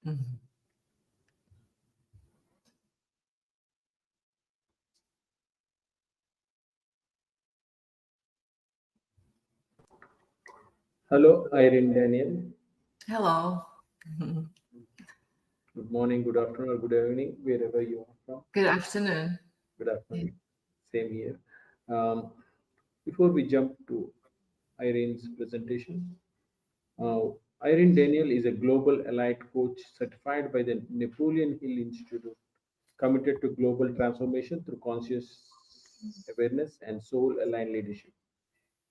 Mhm. Hello, Irene Daniel. Hello. Mhm. Good morning, good afternoon, or good evening, wherever you are from. Good afternoon. Good Yeah. afternoon. Same here. Um, Before we jump to Irene's presentation, uh, Irene Daniel is a global elite coach certified by the Napoleon Hill Institute, committed to global transformation through conscious awareness and soul aligned leadership.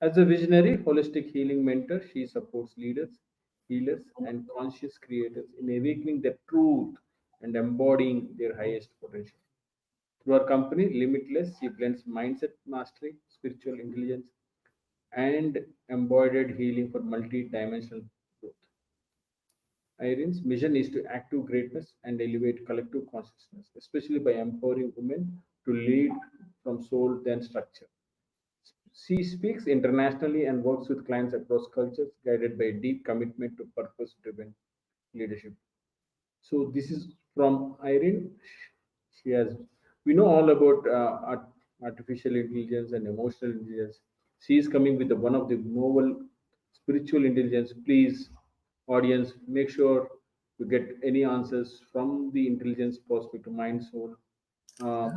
As a visionary, holistic healing mentor, she supports leaders, healers, and conscious creators in awakening their truth and embodying their highest potential. Through her company, Limitless, she blends mindset mastery, spiritual intelligence, and embodied healing for multi-dimensional growth. Irene's mission is to active greatness and elevate collective consciousness, especially by empowering women to lead from soul then structure. She speaks internationally and works with clients across cultures, guided by a deep commitment to purpose driven leadership. So, this is from Irene. She has, we know all about artificial intelligence and emotional intelligence. She is coming with one of the novel spiritual intelligence. Please, audience, make sure you get any answers from the intelligence perspective, mind, soul, uh,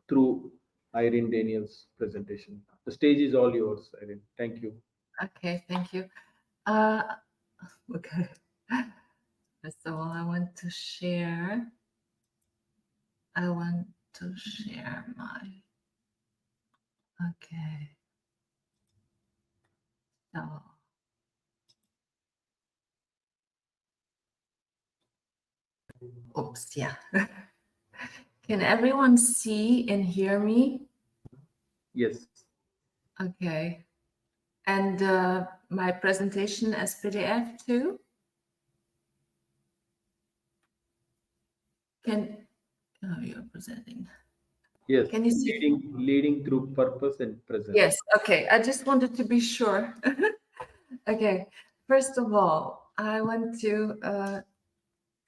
through Irene Daniel's presentation. The stage is all yours, Irene. Thank you. Okay, thank you. Uh, okay. First of all, I want to share my, okay. So, oops, yeah. Can everyone see and hear me? Yes. Okay. And my presentation as PDF too? Oh, you're presenting. Yes. Can you see? Leading through purpose and presence. Yes. Okay. I just wanted to be sure. Okay. First of all, I want to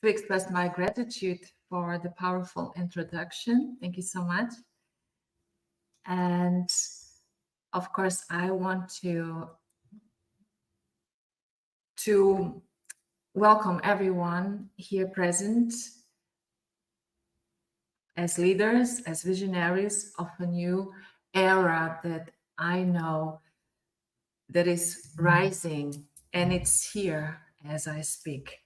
express my gratitude for the powerful introduction. Thank you so much. And of course, I want to welcome everyone here present as leaders, as visionaries of a new era that I know that is rising, and it's here as I speak.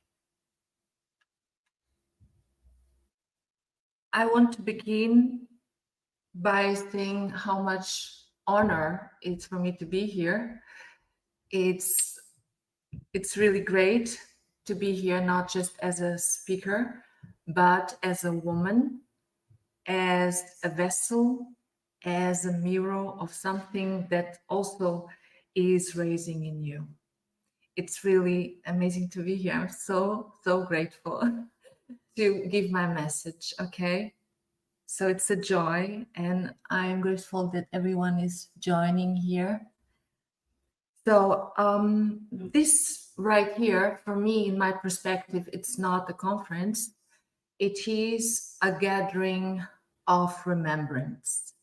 I want to begin by saying how much honor it's for me to be here. It's really great to be here, not just as a speaker, but as a woman, as a vessel, as a mirror of something that also is raising in you. It's really amazing to be here. I'm so grateful to give my message, okay? So it's a joy, and I'm grateful that everyone is joining here. So this right here, for me, in my perspective, it's not a conference. It is a gathering of remembrance.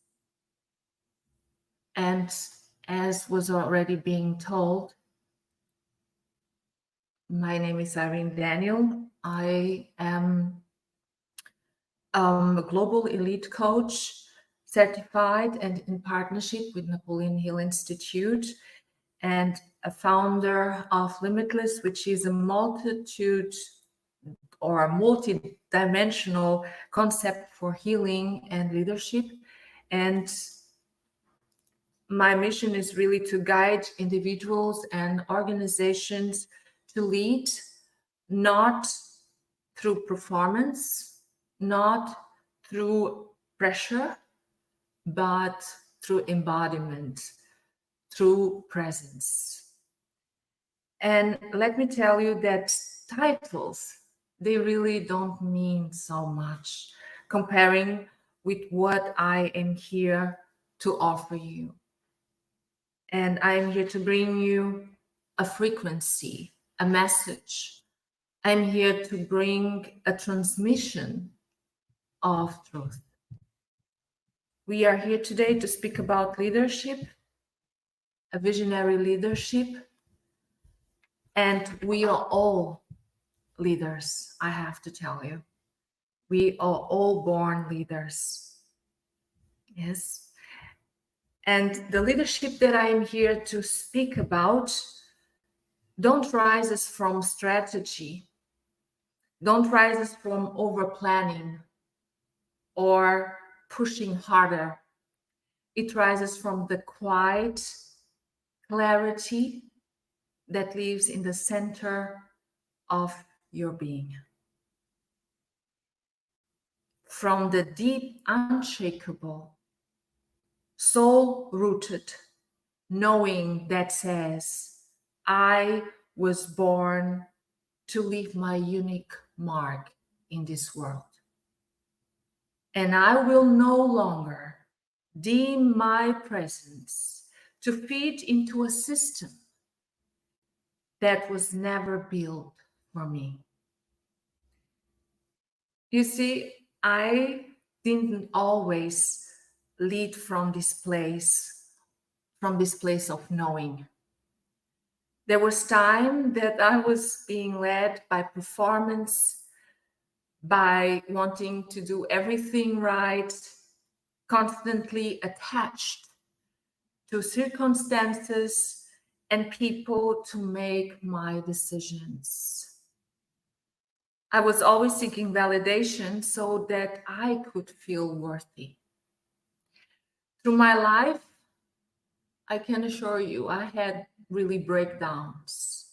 And as was already being told, my name is Irene Daniel. I am a global elite coach, certified and in partnership with Napoleon Hill Institute, and a founder of Limitless, which is a multitude or a multi-dimensional concept for healing and leadership. And my mission is really to guide individuals and organizations to lead, not through performance, not through pressure, but through embodiment, through presence. And let me tell you that titles, they really don't mean so much comparing with what I am here to offer you. And I am here to bring you a frequency, a message, I'm here to bring a transmission of truth. We are here today to speak about leadership, a visionary leadership, and we are all leaders, I have to tell you. We are all born leaders. Yes. And the leadership that I am here to speak about don't rise from strategy, don't rise from over planning or pushing harder. It rises from the quiet clarity that lives in the center of your being. From the deep, unshakable, soul-rooted knowing that says, I was born to leave my unique mark in this world. And I will no longer deem my presence to fit into a system that was never built for me. You see, I didn't always lead from this place of knowing. There was time that I was being led by performance, by wanting to do everything right, constantly attached to circumstances and people to make my decisions. I was always seeking validation so that I could feel worthy. Through my life, I can assure you, I had really breakdowns,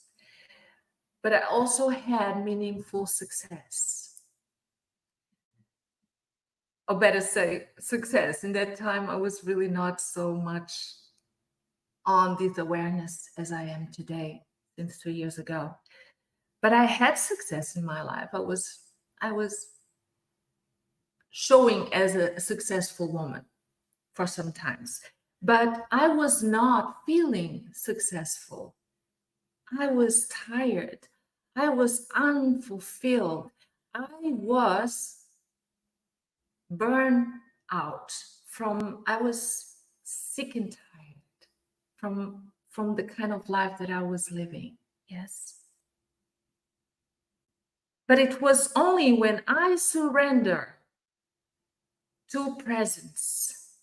but I also had meaningful success. Or better say, success. In that time, I was really not so much on this awareness as I am today, since 2 years ago. But I had success in my life. I was showing as a successful woman for some times, but I was not feeling successful. I was tired. I was unfulfilled. I was burned out I was sick and tired from the kind of life that I was living. Yes. But it was only when I surrendered to presence,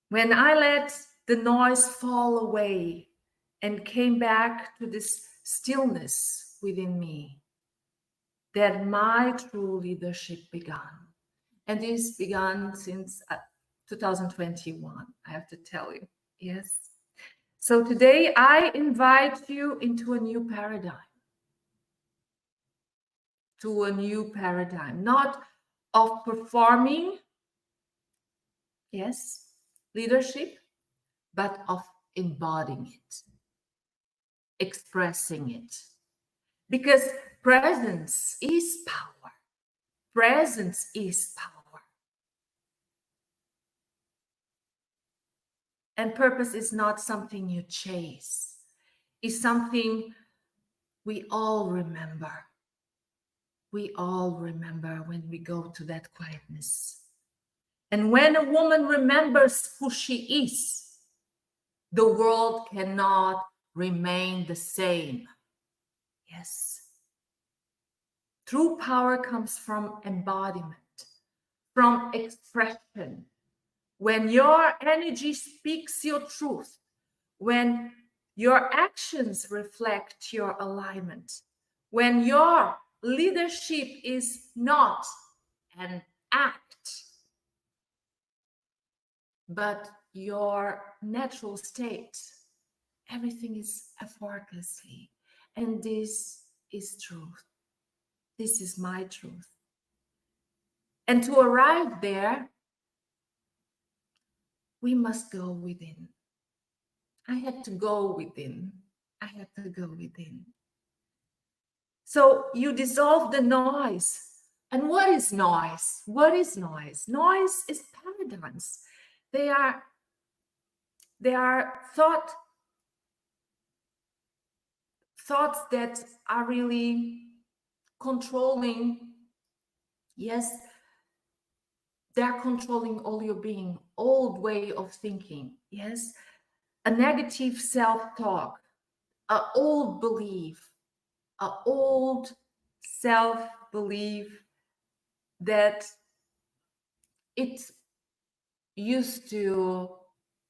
when I let the noise fall away and came back to this stillness within me, that my true leadership began. And this began since 2021, I have to tell you. Yes. So today I invite you into a new paradigm. To a new paradigm, not of performing, yes, leadership, but of embodying it, expressing it. Because presence is power. Presence is power. And purpose is not something you chase. It's something we all remember. We all remember when we go to that quietness. And when a woman remembers who she is, the world cannot remain the same. Yes. True power comes from embodiment, from expression. When your energy speaks your truth, when your actions reflect your alignment, when your leadership is not an act, but your natural state, everything is effortlessly. And this is truth. This is my truth. And to arrive there, we must go within. I had to go within. I had to go within. So you dissolve the noise. And what is noise? What is noise? Noise is paradigms. They are thoughts that are really controlling. Yes, they're controlling all your being, old way of thinking. Yes, a negative self-talk, an old belief, an old self-belief that it used to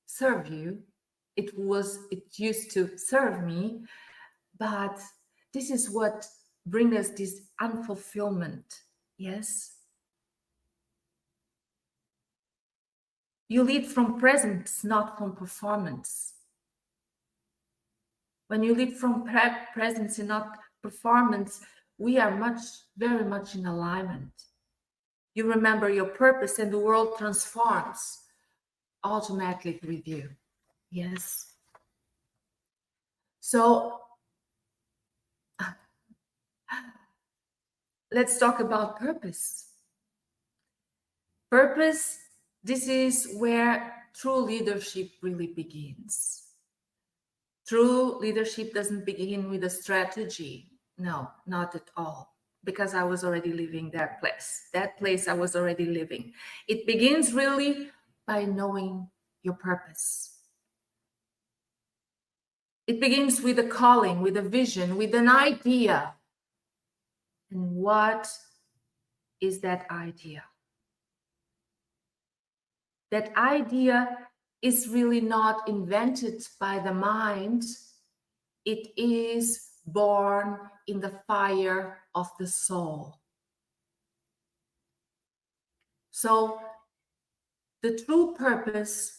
serve you. It used to serve me, but this is what brings us this unfulfillment. Yes. You lead from presence, not from performance. When you lead from presence and not performance, we are very much in alignment. You remember your purpose and the world transforms automatically with you. Yes. So let's talk about purpose. Purpose, this is where true leadership really begins. True leadership doesn't begin with a strategy. No, not at all. Because I was already living that place. That place I was already living. It begins really by knowing your purpose. It begins with a calling, with a vision, with an idea. And what is that idea? That idea is really not invented by the mind. It is born in the fire of the soul. So the true purpose,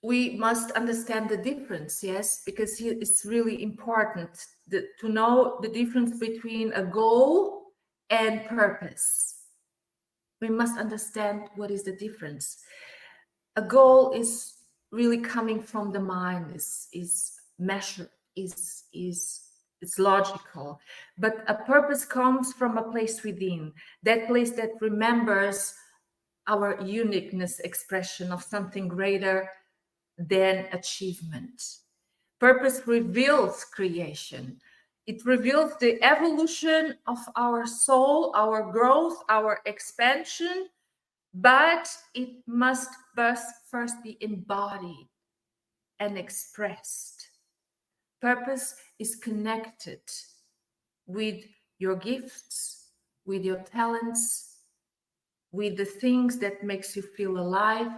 we must understand the difference, yes, because it's really important to know the difference between a goal and purpose. We must understand what is the difference. A goal is really coming from the mind, is measured, it's logical. But a purpose comes from a place within, that place that remembers our uniqueness expression of something greater than achievement. Purpose reveals creation. It reveals the evolution of our soul, our growth, our expansion, but it must first be embodied and expressed. Purpose is connected with your gifts, with your talents, with the things that makes you feel alive.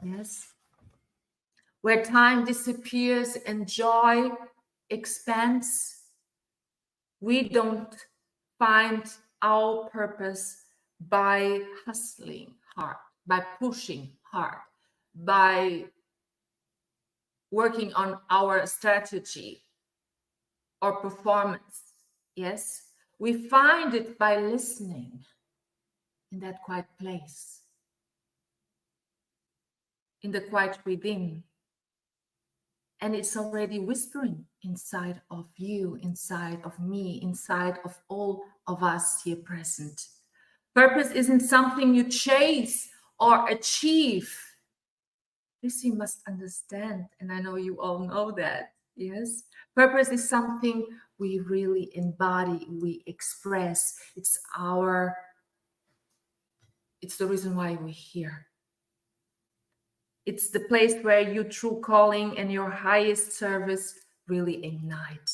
Yes. Where time disappears and joy expands, we don't find our purpose by hustling hard, by pushing hard, by working on our strategy or performance. Yes, we find it by listening in that quiet place, in the quiet within. And it's already whispering inside of you, inside of me, inside of all of us here present. Purpose isn't something you chase or achieve. This you must understand, and I know you all know that, yes? Purpose is something we really embody, we express. It's the reason why we're here. It's the place where your true calling and your highest service really ignite.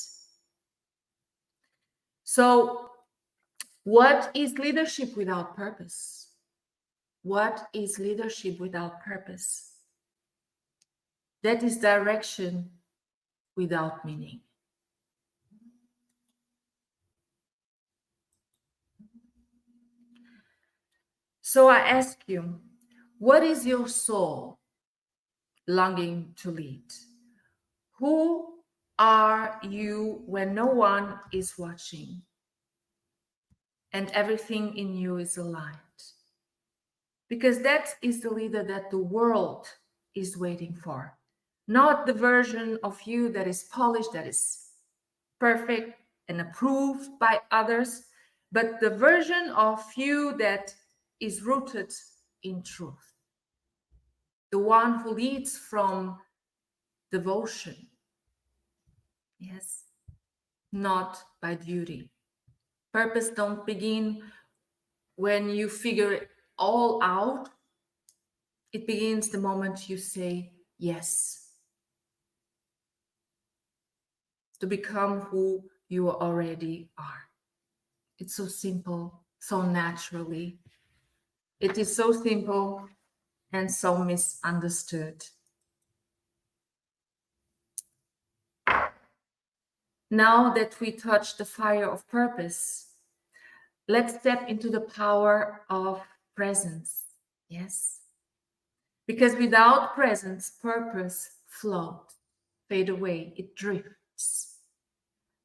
So, what is leadership without purpose? What is leadership without purpose? That is direction without meaning. So I ask you, what is your soul longing to lead? Who are you when no one is watching and everything in you is aligned? Because that is the leader that the world is waiting for. Not the version of you that is polished, that is perfect and approved by others, but the version of you that is rooted in truth. The one who leads from devotion. Yes, not by duty. Purpose don't begin when you figure it all out. It begins the moment you say yes, to become who you already are. It's so simple, so naturally. It is so simple and so misunderstood. Now that we touch the fire of purpose, let's step into the power of presence. Yes. Because without presence, purpose floats, fade away, it drifts.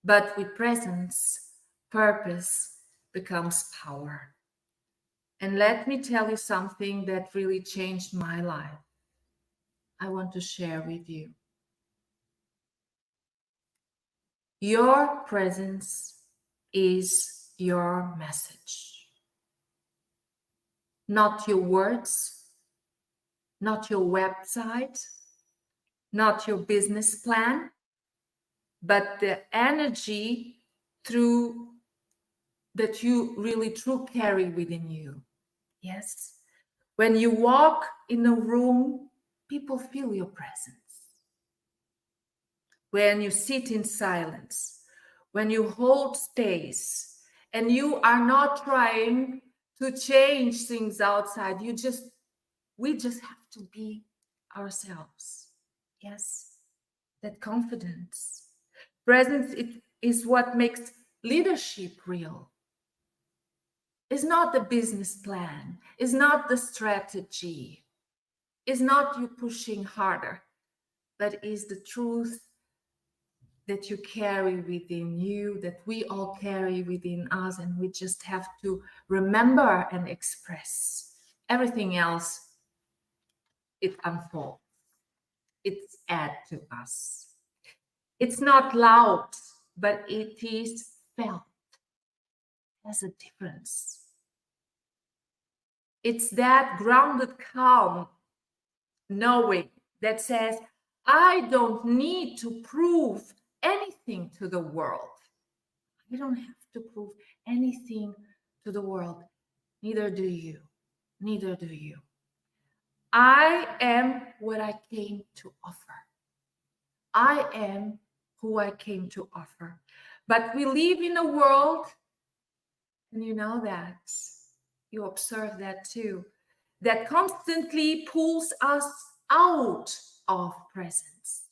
But with presence, purpose becomes power. And let me tell you something that really changed my life. I want to share with you. Your presence is your message. Not your words, not your website, not your business plan, but the energy through that you really truly carry within you. Yes. When you walk in a room, people feel your presence. When you sit in silence, when you hold space, and you are not trying to change things outside, we just have to be ourselves. Yes, that confidence. Presence is what makes leadership real. It's not the business plan, it's not the strategy, it's not you pushing harder, but is the truth that you carry within you, that we all carry within us, and we just have to remember and express. Everything else, it unfolds. It's add to us. It's not loud, but it is felt. There's a difference. It's that grounded calm knowing that says, I don't need to prove anything to the world. I don't have to prove anything to the world. Neither do you. Neither do you. I am what I came to offer. I am who I came to offer. But we live in a world, and you know that, you observe that too, that constantly pulls us out of presence,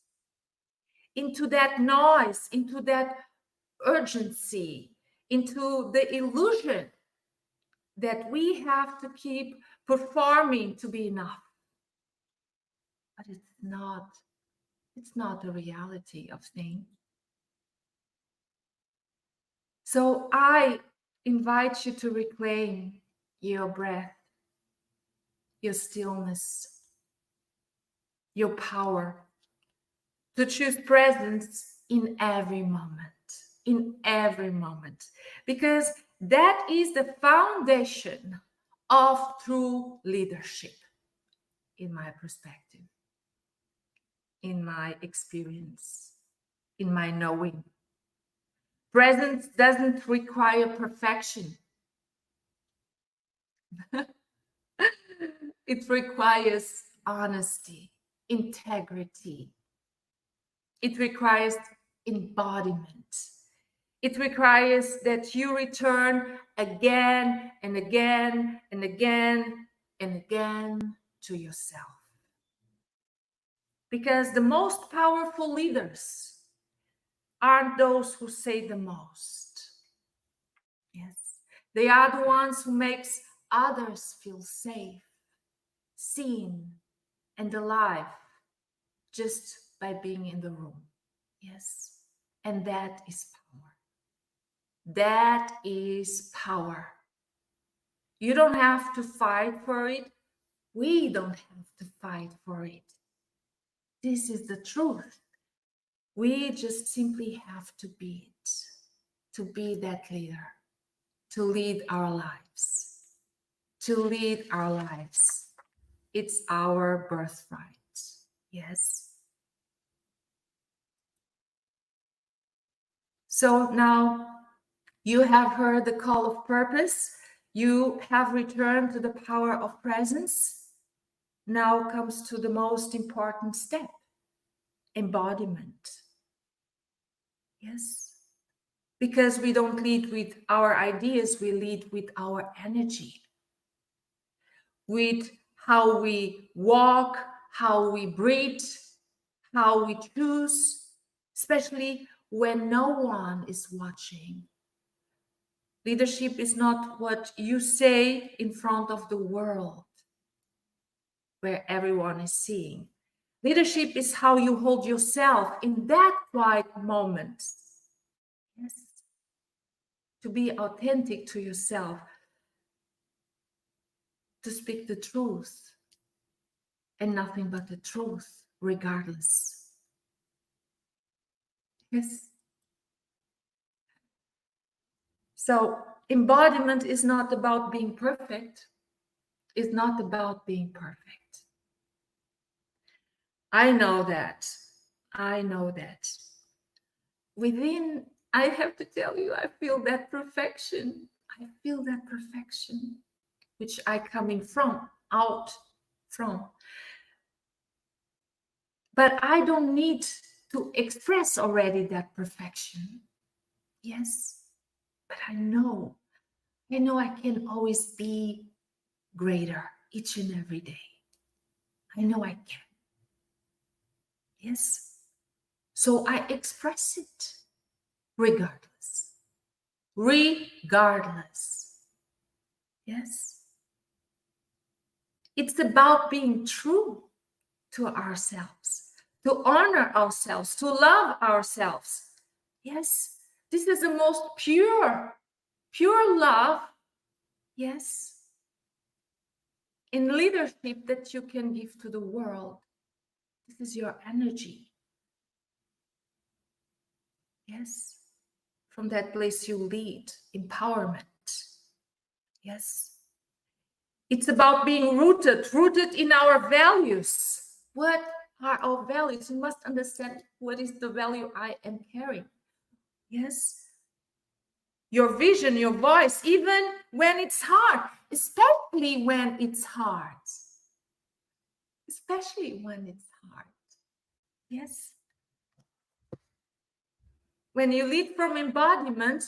into that noise, into that urgency, into the illusion that we have to keep performing to be enough. But it's not the reality of things. So I invite you to reclaim your breath, your stillness, your power, to choose presence in every moment, because that is the foundation of true leadership, in my perspective, in my experience, in my knowing. Presence doesn't require perfection. It requires honesty, integrity. It requires embodiment. It requires that you return again and again and again and again to yourself. Because the most powerful leaders aren't those who say the most. Yes, they are the ones who makes others feel safe, seen, and alive just by being in the room. Yes, and that is power. That is power. You don't have to fight for it. We don't have to fight for it. This is the truth. We just simply have to be it, to be that leader, to lead our lives, to lead our lives. It's our birthright. Yes. So now you have heard the call of purpose. You have returned to the power of presence. Now comes to the most important step, embodiment. Yes. Because we don't lead with our ideas, we lead with our energy, with how we walk, how we breathe, how we choose, especially when no one is watching. Leadership is not what you say in front of the world, where everyone is seeing. Leadership is how you hold yourself in that quiet moment. Yes. To be authentic to yourself, to speak the truth and nothing but the truth, regardless. Yes. So embodiment is not about being perfect. It's not about being perfect. I know that. I know that. Within, I have to tell you, I feel that perfection. I feel that perfection, which I coming from, out from. But I don't need to express already that perfection. Yes, but I know I can always be greater each and every day. I know I can. Yes. So I express it regardless. Regardless. Yes. It's about being true to ourselves, to honor ourselves, to love ourselves. Yes. This is the most pure love. Yes. In leadership that you can give to the world. This is your energy. Yes. From that place you lead, empowerment. Yes. It's about being rooted in our values. What are our values? You must understand what is the value I am carrying. Yes. Your vision, your voice, even when it's hard, especially when it's hard. Especially when it's hard. Yes. When you lead from embodiment,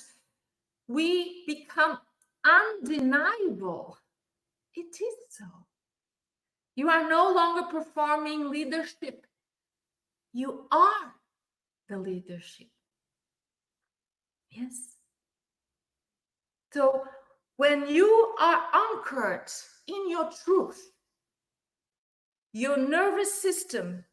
we become undeniable. It is so. You are no longer performing leadership. You are the leadership. Yes. So when you are anchored in your truth, your nervous system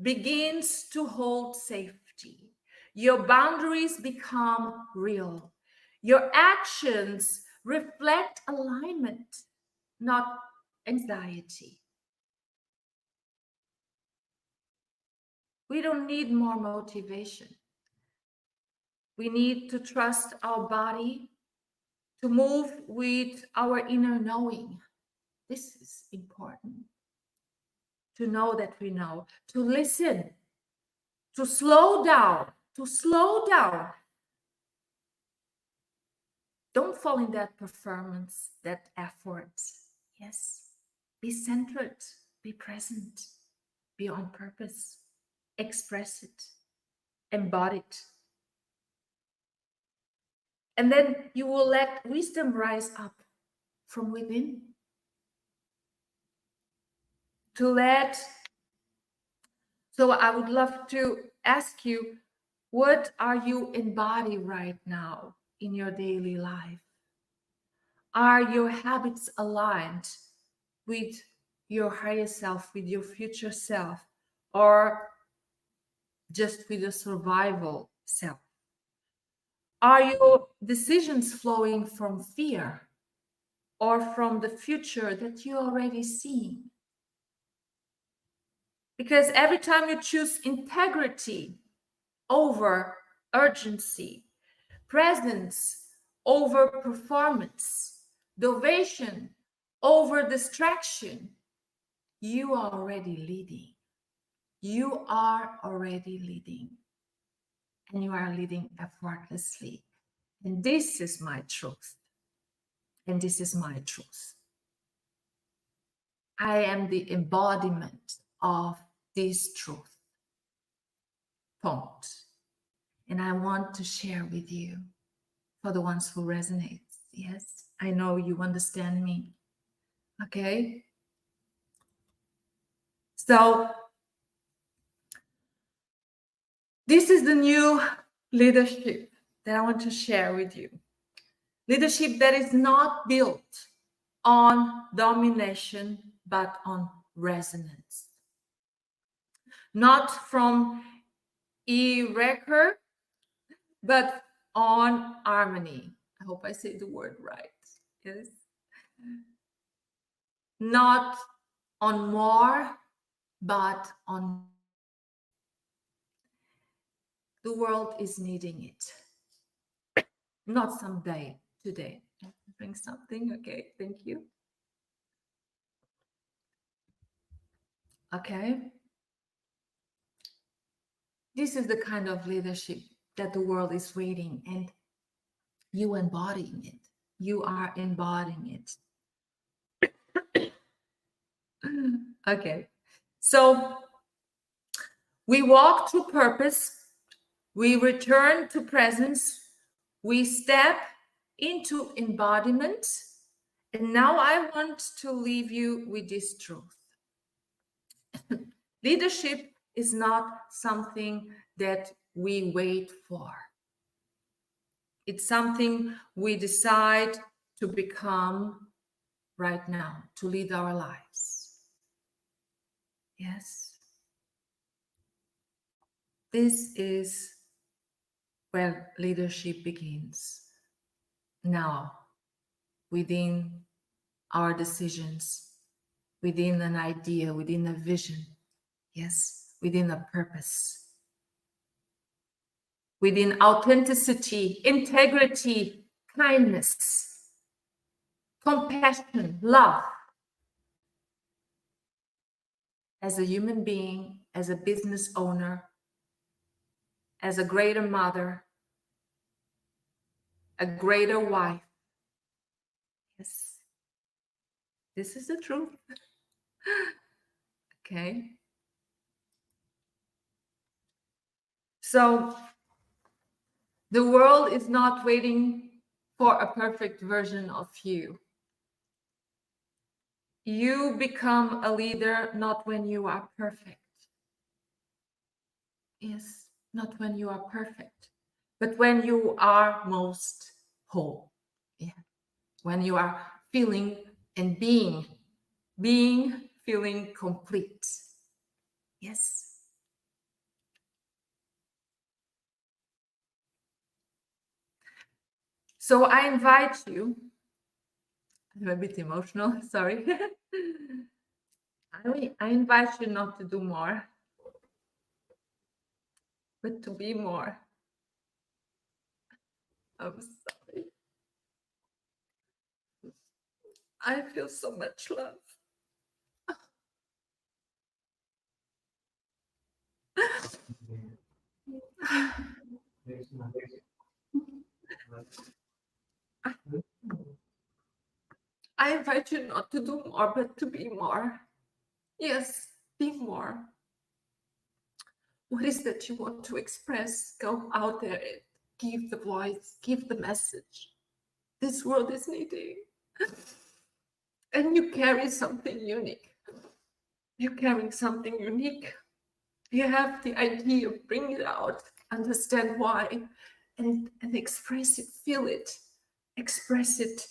begins to hold safety. Your boundaries become real. Your actions reflect alignment, not anxiety. We don't need more motivation. We need to trust our body, to move with our inner knowing. This is important. To know that we know, to listen, to slow down, Don't fall in that performance, that effort. Yes. Be centered, be present, be on purpose, express it, embody it. And then you will let wisdom rise up from within. So I would love to ask you, what are you embodying right now in your daily life? Are your habits aligned with your higher self, with your future self, or just with the survival self? Are your decisions flowing from fear or from the future that you already see? Because every time you choose integrity over urgency, presence over performance, innovation over distraction, you are already leading. You are already leading. and you are leading effortlessly. And this is my truth. And this is my truth. I am the embodiment of this truth. Point. And I want to share with you for the ones who resonate. Yes, I know you understand me. Okay? So, this is the new leadership that I want to share with you. Leadership that is not built on domination, but on resonance. Not from 𝐸𝐔𝐿, but on harmony. I hope I say the word right. Yes. Not on more, but on. The world is needing it. Not someday, today. Drink something. Okay, thank you. Okay. This is the kind of leadership that the world is waiting, and you embodying it. You are embodying it. Okay. So we walk to purpose, we return to presence, we step into embodiment, and now I want to leave you with this truth. Leadership is not something that we wait for. It's something we decide to become right now, to lead our lives. Yes. This is where leadership begins. Now, within our decisions, within an idea, within a vision, yes, within a purpose, within authenticity, integrity, kindness, compassion, love. As a human being, as a business owner, as a greater mother, a greater wife. Yes, this is the truth. Okay. So the world is not waiting for a perfect version of you. You become a leader not when you are perfect. Yes, not when you are perfect, but when you are most whole. Yeah. When you are feeling and being, feeling complete. Yes. So I invite you, I'm a bit emotional, sorry. I invite you not to do more, but to be more. I'm sorry. I feel so much love. I invite you not to do more, but to be more. Yes, be more. What is that you want to express? Go out there and give the voice, give the message. This world is needing. And you carry something unique. You're carrying something unique. You have the idea, bring it out, understand why, and express it, feel it, express it.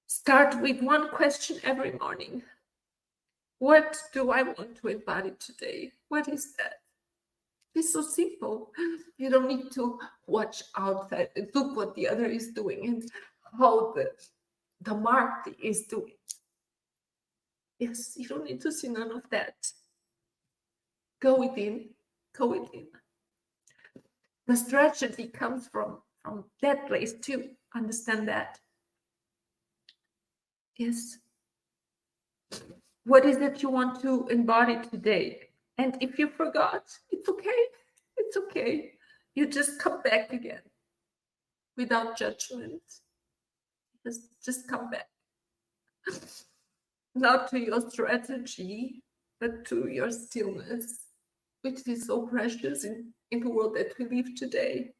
Start with one question every morning. What do I want to embody today? What is that? It's so simple. You don't need to watch outside and look what the other is doing and how the market is doing. Yes, you don't need to see none of that. Go within, go within. The strategy comes from that place too. Understand that. Yes. What is it you want to embody today? And if you forgot, it's okay. It's okay. You just come back again without judgment. Just come back. Not to your strategy, but to your stillness, which is so precious in the world that we live today.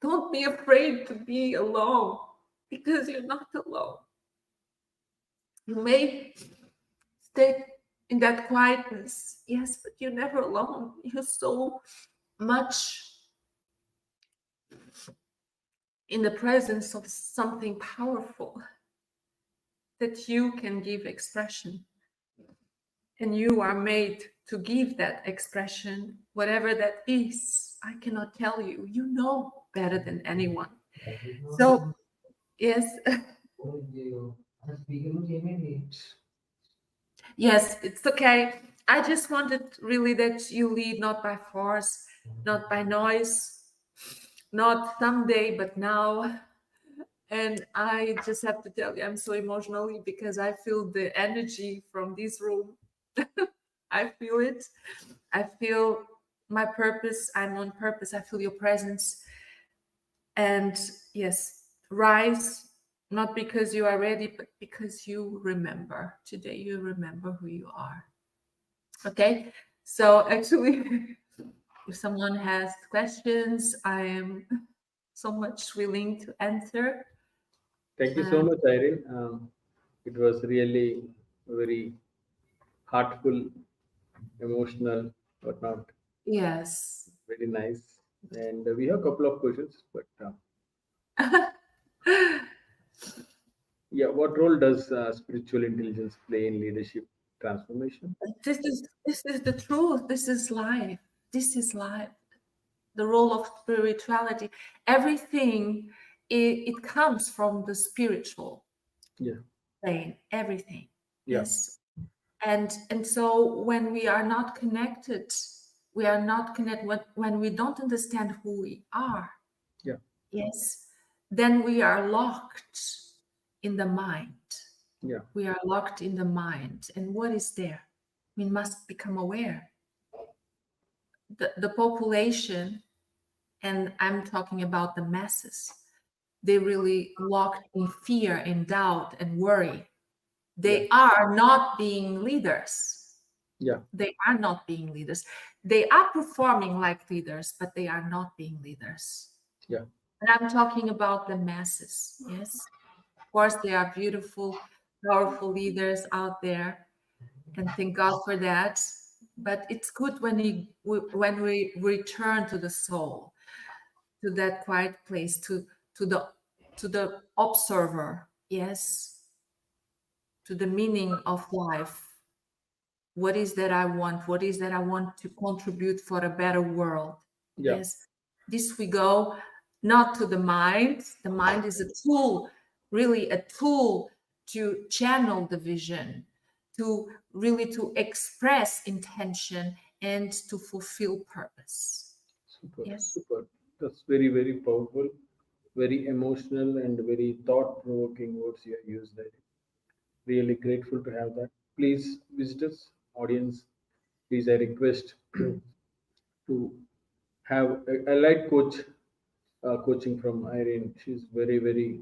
Don't be afraid to be alone, because you're not alone. You may stay in that quietness, yes, but you're never alone. You're so much in the presence of something powerful that you can give expression. And you are made to give that expression, whatever that is. I cannot tell you. You know better than anyone. So, yes. Yes, it's okay. I just wanted really that you lead not by force, not by noise, not someday, but now. And I just have to tell you, I'm so emotionally because I feel the energy from this room. I feel it. I feel my purpose. I'm on purpose. I feel your presence. And yes, rise, not because you are ready, but because you remember. Today you remember who you are. Okay? So actually, if someone has questions, I am so much willing to answer. Thank you so much, Irene. It was really very heartful, emotional, whatnot. Yes. Very nice. And we have a couple of questions, but yeah, what role does spiritual intelligence play in leadership transformation? This is the truth. This is life. This is life. The role of spirituality. Everything it comes from the spiritual Yeah, plane. Everything. yeah, Yes. And so when we are not connected, when we don't understand who we are. yeah, Yes. Then we are locked in the mind. yeah, We are locked in the mind. And what is there? We must become aware. The population, and I'm talking about the masses, they really locked in fear and doubt and worry. They are not being leaders. yeah, They are not being leaders. They are performing like leaders, but they are not being leaders. yeah, And I'm talking about the masses. Yes. Of course, there are beautiful, powerful leaders out there, and thank God for that. But it's good when we return to the soul, to that quiet place, to the observer. Yes, to the meaning of life. What is that I want? What is that I want to contribute for a better world? yeah, Yes, this we go not to the mind. The mind is a tool, really a tool to channel the vision, to really to express intention and to fulfill purpose. super, Yes. super. That's very, very powerful, very emotional, and very thought-provoking words you have used there. Really grateful to have that. Please, visitors, audience, please, I request to have a light coaching from Irene. She's very, very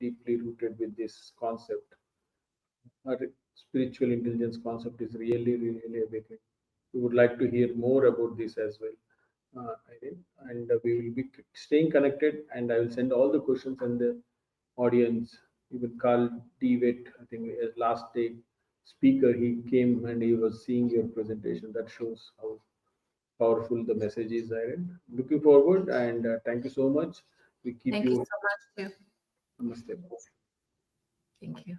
deeply rooted with this concept. Her spiritual intelligence concept is really, really awakening. We would like to hear more about this as well, Irene. And we will be staying connected. And I will send all the questions and the audience. Even Carl Dewitt, I think last day speaker, he came and he was seeing your presentation. That shows how powerful the message is, Irene. Looking forward, and thank you so much. We keep Thank you you. so much too. Namaste. Thank you.